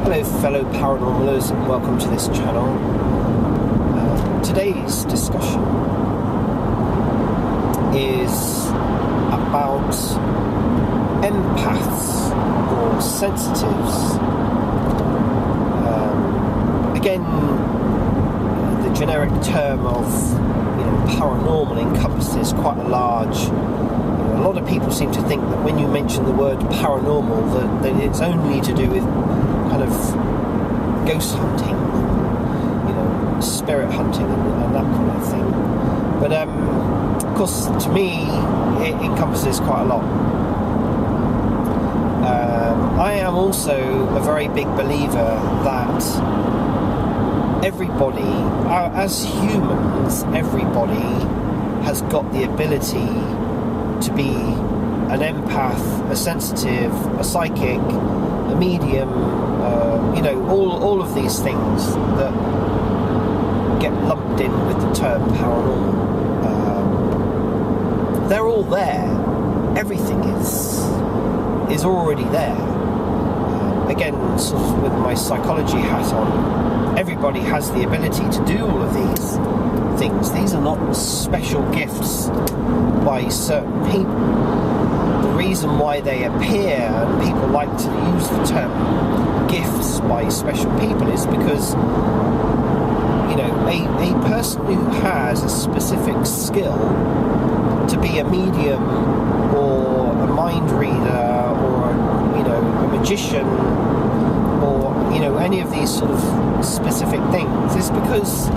Hello fellow paranormalers, and welcome to this channel. Today's discussion is about empaths or sensitives. Again, the generic term of paranormal encompasses quite a large. A lot of people seem to think that when you mention the word paranormal, that it's only to do with kind of ghost hunting, spirit hunting and that kind of thing. But of course, to me, it encompasses quite a lot. I am also a very big believer that everybody, as humans, everybody has got the ability to be an empath, a sensitive, a psychic, a medium, all of these things that get lumped in with the term paranormal. They're all there. Everything is already there. Again, sort of with my psychology hat on, everybody has the ability to do all of these things. These are not special gifts by certain people. The reason why they appear, and people like to use the term gifts by special people, is because a person who has a specific skill to be a medium or a mind reader or a magician or any of these sort of specific things is because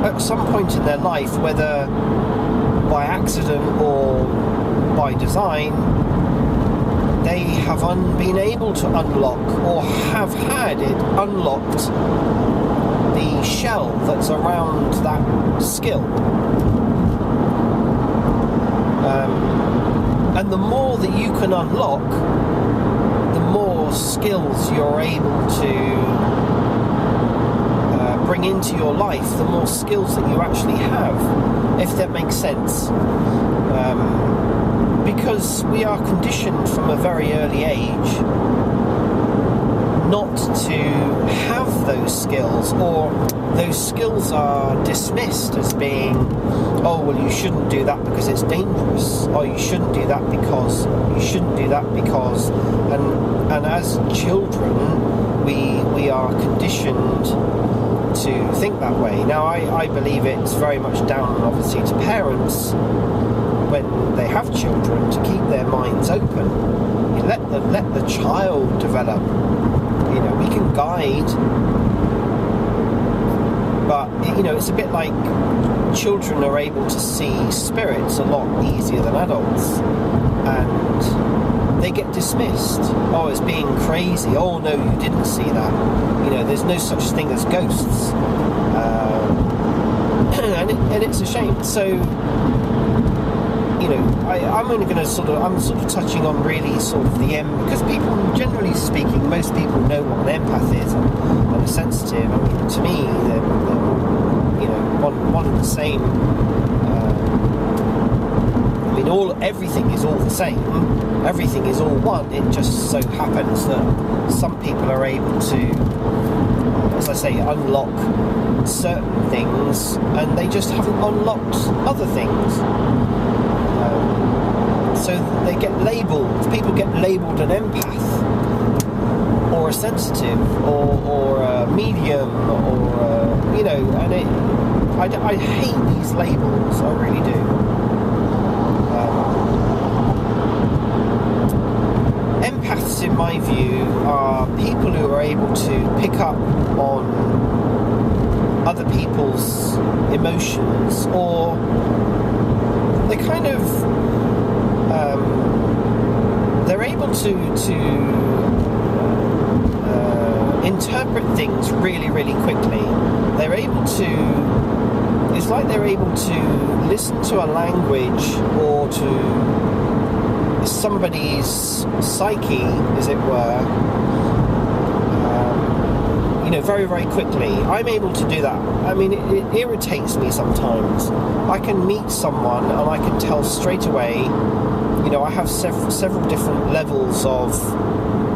at some point in their life, whether by accident or by design, they have been able to unlock or have had it unlocked the shell that's around that skill. And the more that you can unlock, the more skills you're able to bring into your life, the more skills that you actually have, if that makes sense. Because we are conditioned from a very early age not to have those skills, or those skills are dismissed as being, oh, well, you shouldn't do that because it's dangerous, or you shouldn't do that because, and as children, we are conditioned to think that way. Now, I believe it's very much down, obviously, to parents when they have children to keep their minds open. You let the child develop. We can guide, but it's a bit like children are able to see spirits a lot easier than adults, and they get dismissed. Oh, as being crazy. Oh no, you didn't see that. There's no such thing as ghosts, and it's a shame. So I'm only going to I'm touching on really sort of the because people, generally speaking, most people know what an empath is and a sensitive. I mean, to me, they're one and the same. Everything is all the same. Everything is all one. It just so happens that some people are able to, as I say, unlock certain things, and they just haven't unlocked other things. So they get labelled. People get labelled an empath, or a sensitive, or a medium, or and I hate these labels. I really do. Empaths, in my view, are people who are able to pick up on other people's emotions, or they kind of they're able to interpret things really, really quickly. They're able to, it's like they're able to listen to a language or to somebody's psyche, as it were, very, very quickly. I'm able to do that. I mean, it irritates me sometimes. I can meet someone and I can tell straight away. I have several different levels of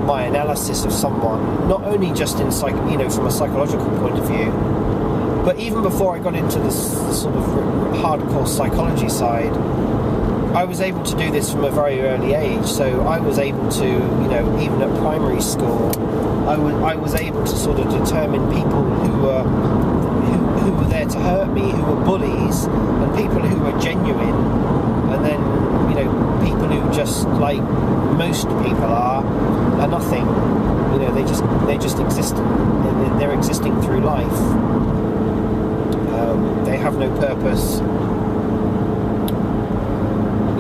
my analysis of someone, not only just in from a psychological point of view, but even before I got into this sort of hardcore psychology side, I was able to do this from a very early age. So I was able to, even at primary school, I was able to sort of determine people who were there to hurt me, who were bullies, and people who were genuine, and then people who just, like most people are nothing. They just exist. They're existing through life. They have no purpose.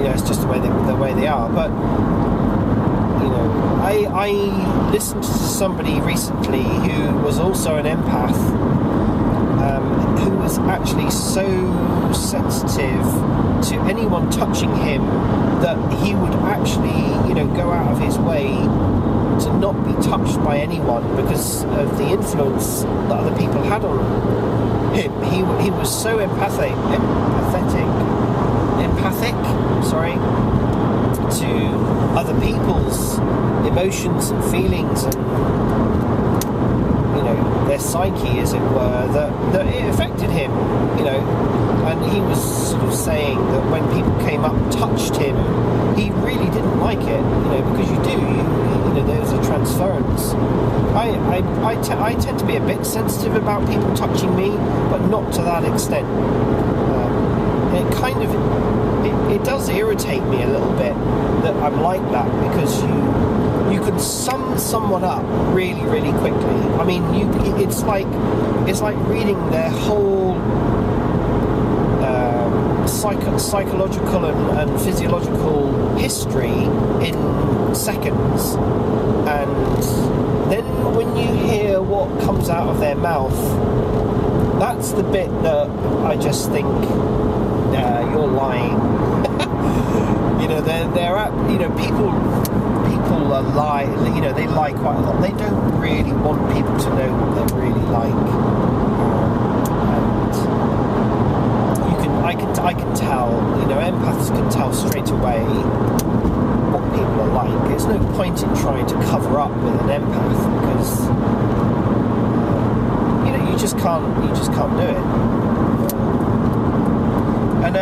It's just the way they are. But I listened to somebody recently who was also an empath, who was actually so sensitive to anyone touching him that he would actually, go out of his way to not be touched by anyone because of the influence that other people had on him. He was so empathic, to other people's emotions and feelings and their psyche, as it were, that it affected him, and he was sort of saying that when people came up and touched him, he really didn't like it, because there's a transference. I tend to be a bit sensitive about people touching me, but not to that extent. It does irritate me a little bit that I'm like that, because you can sum someone up really, really quickly. I mean, it's like reading their whole psychological and physiological history in seconds, and then when you hear what comes out of their mouth, that's the bit that I just think, you're lying. People lie. They lie quite a lot. They don't really want people to know what they're really like. And I can tell. Empaths can tell straight away what people are like. There's no point in trying to cover up with an empath, because you just can't do it. And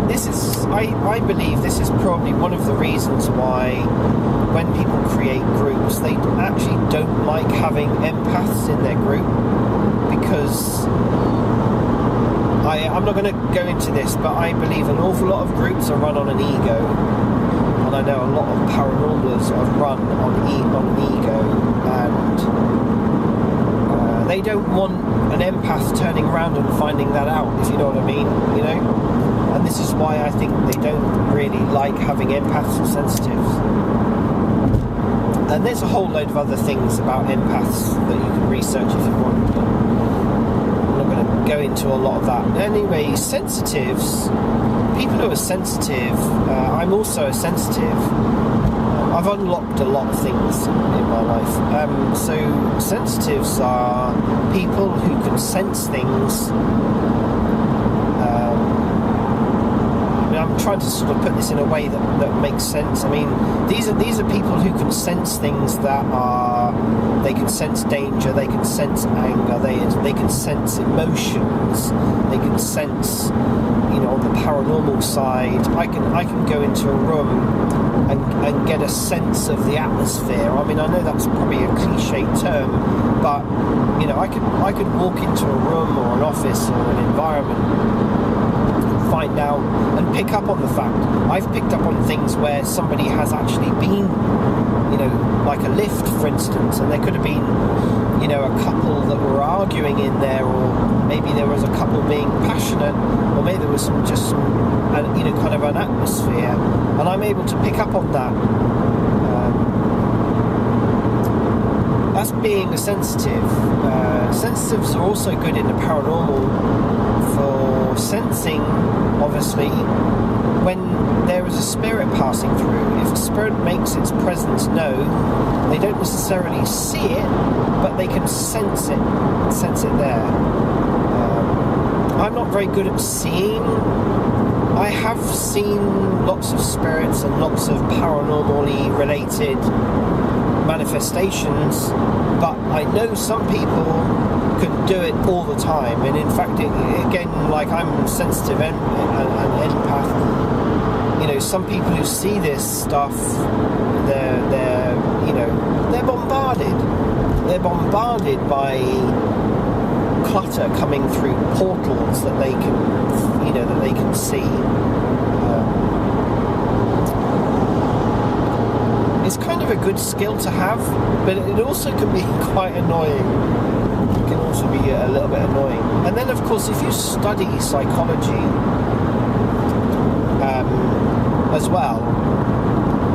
this is, I believe this is probably one of the reasons why when people create groups, they actually don't like having empaths in their group, because I'm not going to go into this, but I believe an awful lot of groups are run on an ego, and I know a lot of paranormals are run on an ego, and they don't want an empath turning around and finding that out, if you know what I mean, and this is why I think they don't really like having empaths and sensitives. And there's a whole load of other things about empaths that you can research if you want, but I'm not going to go into a lot of that. Anyway, sensitives, people who are sensitive, I'm also a sensitive. I've unlocked a lot of things in my life. So sensitives are people who can sense things. I'm trying to sort of put this in a way that makes sense. I mean, these are people who can sense things they can sense danger, they can sense anger, they can sense emotions, they can sense, on the paranormal side, I can go into a room and get a sense of the atmosphere. I mean, I know that's probably a cliched term, but I could walk into a room or an office or an environment, find out and pick up on the fact. I've picked up on things where somebody has actually been, like a lift, for instance, and there could have been, a couple that were arguing in there, or maybe there was a couple being passionate, or maybe there was kind of an atmosphere, and I'm able to pick up on that. That's being a sensitive. Sensitives are also good in the paranormal for sensing, obviously, when there is a spirit passing through. If a spirit makes its presence known, they don't necessarily see it, but they can sense it there. I'm not very good at seeing I have seen lots of spirits and lots of paranormally related manifestations, but I know some people can do it all the time. And in fact, again, like I'm sensitive and empath. You know, some people who see this stuff, they're bombarded. They're bombarded by clutter coming through portals that they can see. It's kind of a good skill to have, but it also can be quite annoying. It can also be a little bit annoying. And then, of course, if you study psychology as well,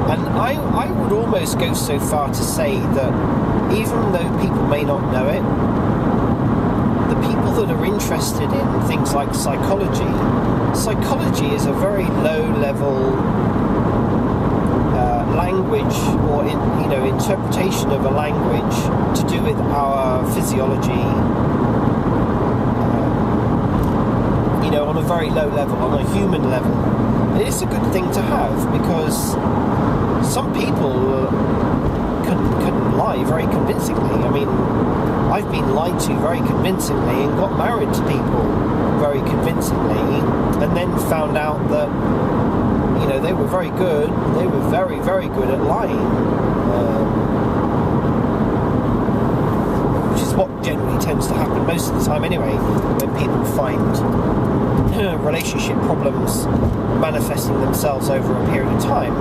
and I would almost go so far to say that even though people may not know it, the people that are interested in things like psychology is a very low-level language, or interpretation of a language to do with our physiology, on a very low level, on a human level. And it's a good thing to have, because some people can lie very convincingly. I mean, I've been lied to very convincingly and got married to people very convincingly, and then found out that they were very good. They were very, very good at lying, which is what generally tends to happen most of the time anyway, when people find relationship problems manifesting themselves over a period of time.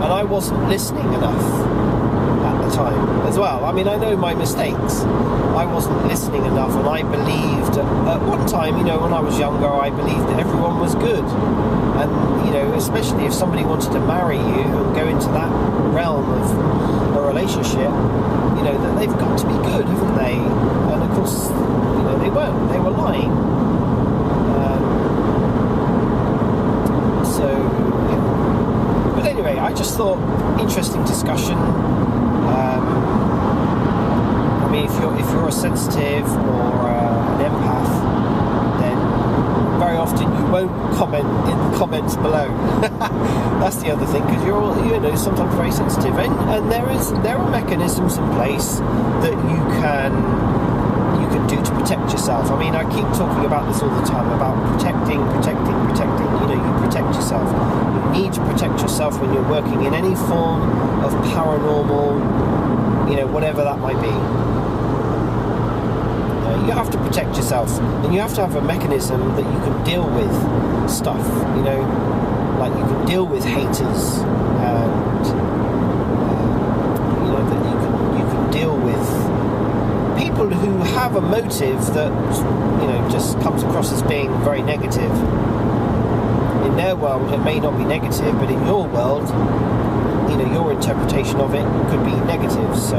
And I wasn't listening enough at the time as well. I mean, I know my mistakes. I wasn't listening enough, and I believed at one time, when I was younger, I believed that everyone was good. And, especially if somebody wanted to marry you and go into that realm of a relationship, that they've got to be good, haven't they? And of course, they weren't. They were lying. But anyway, I just thought, interesting discussion. I mean, if you're a sensitive or an empath, then very often you won't comment in the comments below. That's the other thing, because you're sometimes very sensitive, and there are mechanisms in place that you can do to protect yourself. I mean, I keep talking about this all the time, about protecting. You protect yourself. You need to protect yourself when you're working in any form of paranormal, whatever that might be. You have to protect yourself, and you have to have a mechanism that you can deal with stuff, like you can deal with haters, and that you can deal with people who have a motive that just comes across as being very negative. In their world it may not be negative, but in your world, your interpretation of it could be negative. So